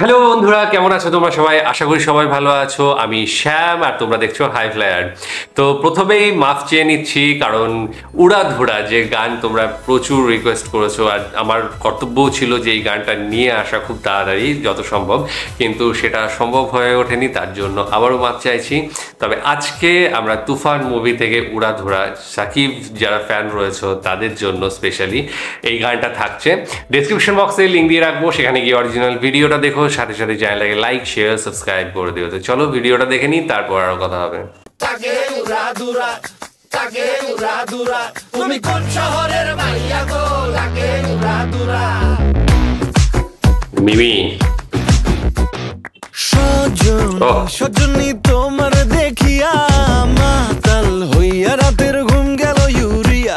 Hello বন্ধুরা, কেমন আছো তোমরা সবাই? আশা করি সবাই ভালো আছো। আমি শ্যাম আর তোমরা দেখছো হাই ফ্লায়ার। তো প্রথমেই মাফ চেয়ে নিচ্ছি, কারণ উড়াধুরা যে গান তোমরা প্রচুর রিকোয়েস্ট করেছো, আর আমার কর্তব্যও ছিল যে এই গানটা নিয়ে আসা খুব তাড়াতাড়ি যত সম্ভব, কিন্তু সেটা সম্ভব হয়ে ওঠেনি। তার জন্য আবারও মাফ চাইছি। তবে আজকে আমরা তুফান মুভি থেকে উড়াধুরা, সাকিব যারা ফ্যান রয়েছে তাদের জন্য স্পেশালি এই গানটা থাকছে। ডেসক্রিপশন বক্সে লিঙ্ক দিয়ে রাখবো, সেখানে গিয়ে অরিজিনাল ভিডিওটা দেখো, সাথে সাথে চ্যানেলটাকে লাইক শেয়ার সাবস্ক্রাইব করে দিও। তো চলো ভিডিওটা দেখে নিই, তারপর আরো কথা হবে। তুমি কোন শহরের মাইয়া গো? লাগে উড়াধুরা। মিমি সজনী তোমার দেখিয়া মাতাল হইয়া রাতের ঘুম গেল ইউরিয়া।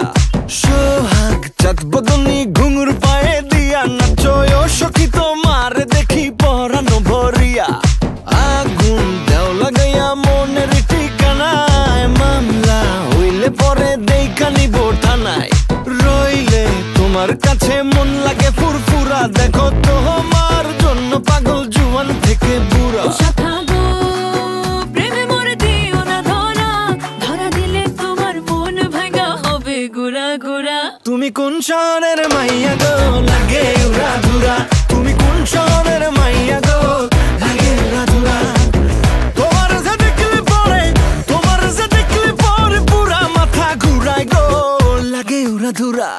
সোহাগ চাঁদ বদনী ঘুঙুর পায়ে দিয়া নাচয় সখী তোমার দেখি পরানো ভরিয়া। আগুন দেও লাগাইয়া মনের ঠিকানায়, মামলা হইলে পরে দেখা নিব থানায়। রইলে তোমার কাছে মন লাগে ফুরফুরা, দেখো তোমার জন্য পাগল জুয়ান থেকে বুড়া। তুমি কোন শহরের মাইয়া গো? লাগে উড়াধুরা। তুমি কোন শহরের মাইয়া গো? লাগে উড়াধুরা। তোমার যে দেখলে পরে পুরা মাথা ঘুরায় গো, লাগে উড়াধুরা।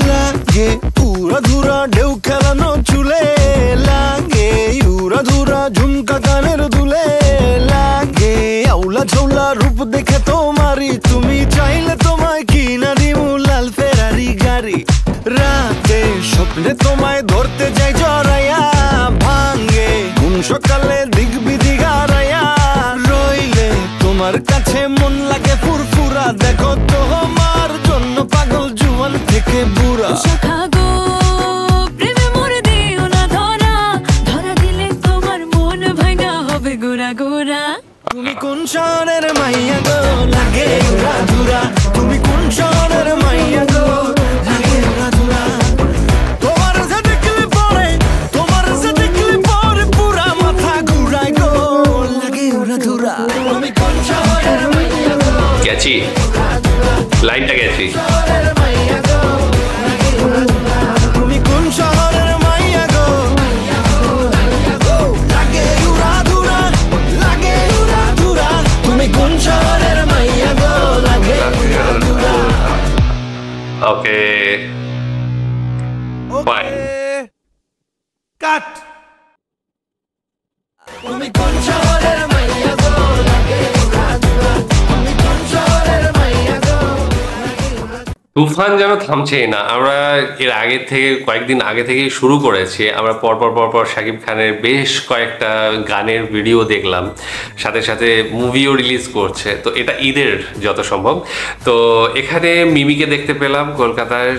লাগে উড়াধুরা ঢেউ খেলানো চুলে, লাগে উড়াধুরা ঝুমকা গানের দুলে, লাগে আউলা ঝৌলা রূপ দেখে তোমারি, তুমি চাইলে তোমায় কিনা দিমু লাল ফেরারি গাড়ি। রাতে স্বপ্নে তোমায় ধরতে যাই জড়াইয়া, ভাঙ্গে ঘুম সকালে দিক বিধি গারাইয়া। রইলে তোমার কাছে মন লাগে ফুরফুরা, দেখো তোমার জন্য পাগল জুয়ান থেকে বুড়া। তুমি কোন শহরের মাইয়া গো? লাগে উড়াধুরা। তুমি কোন শহরের মাইয়া গো? লাগে উড়াধুরা। তোমার যে দেখলে পরে পুরা মাথা ঘুরায় গো, লাগে উড়াধুরা। তুমি কোন শহরের মাইয়া গো? গেছি, লাইনটা গেছি। তুমি কোন শহরের মাইয়া গো? লাগে উড়াধুরা, লাগে উড়াধুরা। তুমি কোন শহরের মাইয়া গো? লাগে উড়াধুরা। Okay fine. কাট। তুমি কোন শহরের মাইয়া গো? লাগে উড়াধুরা। তুমি কোন শহরের মাইয়া গো? তুফান যেন থামছেই না। আমরা এর আগে থেকে কয়েকদিন আগে থেকেই শুরু করেছি, আমরা পরপর শাকিব খানের বেশ কয়েকটা গানের ভিডিও দেখলাম, সাথে সাথে মুভিও রিলিজ করছে। তো এটা ঈদের যত সম্ভব। তো এখানে মিমিকে দেখতে পেলাম কলকাতায়,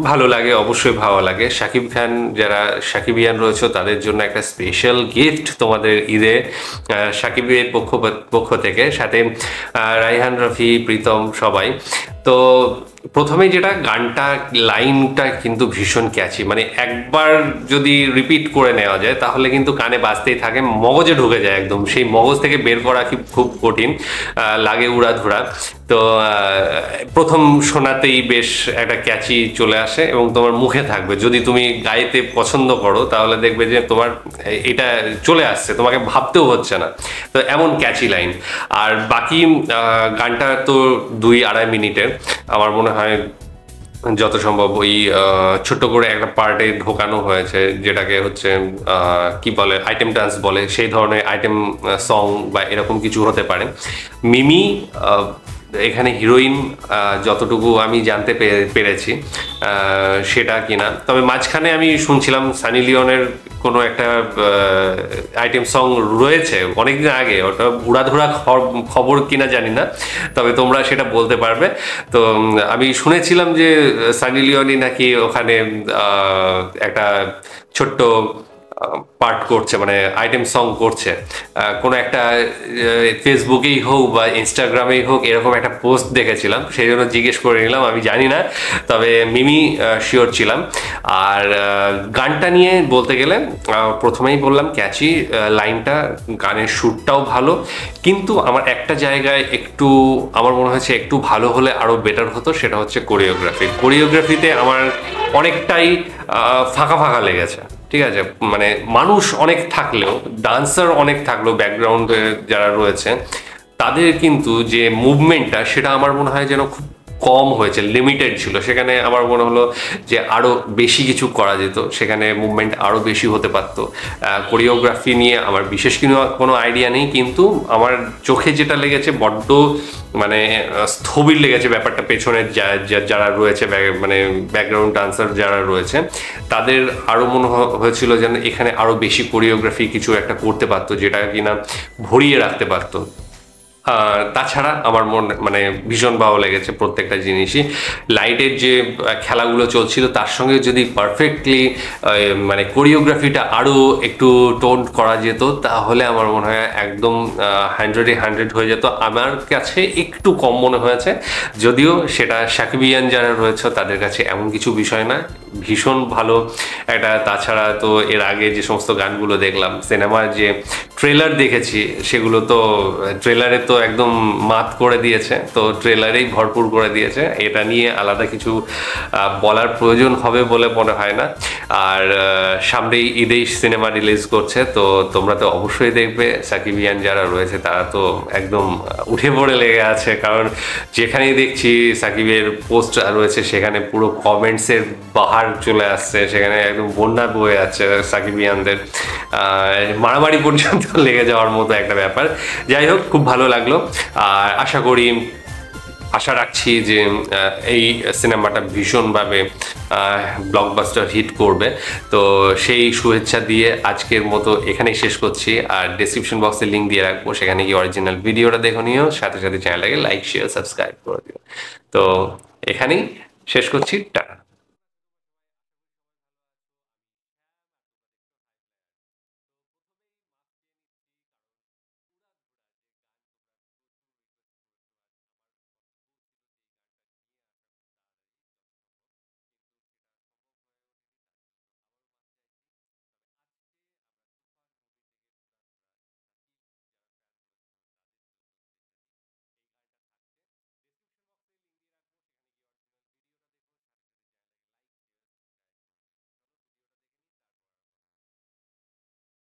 ভালো লাগে, অবশ্যই ভালো লাগে। শাকিব খান যারা শাকিবিয়ান রয়েছে তাদের জন্য একটা স্পেশাল গিফট তোমাদের ঈদে শাকিবের পক্ষ থেকে, সাথে রায়হান রাফি, প্রীতম, সবাই। তো প্রথমে যেটা গানটা, লাইনটা কিন্তু ভীষণ ক্যাচি, মানে একবার যদি রিপিট করে নেওয়া যায় তাহলে কিন্তু কানে বাজতেই থাকে, মগজে ঢুকে যায় একদম, সেই মগজ থেকে বের করা খুব কঠিন। লাগে উড়াধুরা। তো প্রথম শোনাতেই বেশ একটা ক্যাচি চলে আসে এবং তোমার মুখে থাকবে। যদি তুমি গাইতে পছন্দ করো তাহলে দেখবে যে তোমার এটা চলে আসছে, তোমাকে ভাবতেও হচ্ছে না। তো এমন ক্যাচি লাইন। আর বাকি গানটা তো 2-2.5 মিনিটের, আমার মনে হয় যত সম্ভব ওই ছোট্ট করে একটা পার্টে ঢোকানো হয়েছে, যেটাকে হচ্ছে কি বলে, আইটেম ডান্স বলে, সেই ধরনের আইটেম সং বা এরকম কিছু হতে পারে। মিমি এখানে হিরোইন যতটুকু আমি জানতে পেরেছি সেটা কিনা। তবে মাঝখানে আমি শুনছিলাম সানি লিওনের কোনো একটা আইটেম সং রয়েছে অনেকদিন আগে, ওটা উড়াধুরা খবর কিনা জানি না, তবে তোমরা সেটা বলতে পারবে। তো আমি শুনেছিলাম যে সানি লিওনি নাকি ওখানে একটা ছোট্ট পার্ট করছে, মানে আইটেম সং করছে, কোনো একটা ফেসবুকেই হোক বা ইনস্টাগ্রামেই হোক এরকম একটা পোস্ট দেখেছিলাম, সেই জন্য জিজ্ঞেস করে নিলাম। আমি জানি না, তবে মিমি শিওর ছিলাম। আর গানটা নিয়ে বলতে গেলে প্রথমেই বললাম ক্যাচি লাইনটা, গানের সুরটাও ভালো, কিন্তু আমার একটা জায়গায় একটু আমার মনে হয়েছে একটু ভালো হলে আরও বেটার হতো, সেটা হচ্ছে কোরিওগ্রাফিতে আমার অনেকটাই ফাঁকা ফাঁকা লেগেছে। ঠিক আছে, মানে মানুষ অনেক থাকলেও, ডান্সার অনেক থাকলেও ব্যাকগ্রাউন্ডে যারা রয়েছে তাদের কিন্তু যে মুভমেন্টটা সেটা আমার মনে হয় যেন খুব কম হয়েছে, লিমিটেড ছিল। সেখানে আমার মনে হলো যে আরও বেশি কিছু করা যেত, সেখানে মুভমেন্ট আরও বেশি হতে পারতো। কোরিওগ্রাফি নিয়ে আমার বিশেষ কোনো আইডিয়া নেই, কিন্তু আমার চোখে যেটা লেগেছে বড্ড মানে স্থবির লেগেছে ব্যাপারটা। পেছনের যারা রয়েছে, মানে ব্যাকগ্রাউন্ড ডান্সার যারা রয়েছে, তাদের আরও মনে হয়েছিল যেন এখানে আরও বেশি কোরিওগ্রাফি কিছু একটা করতে পারতো, যেটা কিনা ভরিয়ে রাখতে পারতো। তাছাড়া আমার মানে ভীষণ ভালো লেগেছে প্রত্যেকটা জিনিসই। লাইটের যে খেলাগুলো চলছিল তার সঙ্গে যদি পারফেক্টলি মানে কোরিওগ্রাফিটা আরও একটু টোন করা যেত, তাহলে আমার মনে হয় একদম 100-100 হয়ে যেত। আমার কাছে একটু কম মনে হয়েছে, যদিও সেটা সাকিবিয়ান যারা রয়েছে তাদের কাছে এমন কিছু বিষয় না, ভীষণ ভালো একটা। তাছাড়া তো এর আগে যে সমস্ত গানগুলো দেখলাম, সিনেমার যে ট্রেলার দেখেছি, সেগুলো তো ট্রেলারে তো একদম মাত করে দিয়েছে, তো ট্রেলারেই ভরপুর করে দিয়েছে। এটা নিয়ে আলাদা কিছু বলার প্রয়োজন হবে বলে মনে হয় না। আর সামনেই ঈদেই সিনেমা রিলিজ করছে, তো তোমরা তো অবশ্যই দেখবে। সাকিবিয়ান যারা রয়েছে তারা তো একদম উঠে পড়ে লেগে আছে, কারণ যেখানেই দেখছি সাকিবের পোস্ট রয়েছে সেখানে পুরো কমেন্টসের বাহার চলে আসছে, সেখানে একদম বন্যা বয়ে যাচ্ছে সাকিবিয়ানদের, মারামারি পর্যন্ত লেগে যাওয়ার মতো একটা ব্যাপার। যাই হোক, খুব ভালো লাগলো। আর আশা রাখছি যে এই সিনেমাটা ভীষণভাবে ব্লকবাস্টার হিট করবে। তো সেই শুভেচ্ছা দিয়ে আজকের মতো এখানেই শেষ করছি। আর ডেসক্রিপশন বক্সে লিঙ্ক দিয়ে রাখবো, সেখানে গিয়ে অরিজিনাল ভিডিওটা দেখে নিও, সাথে সাথে চ্যানেলটাকে লাইক শেয়ার সাবস্ক্রাইব করে দিও। তো এখানেই শেষ করছি, টাটা।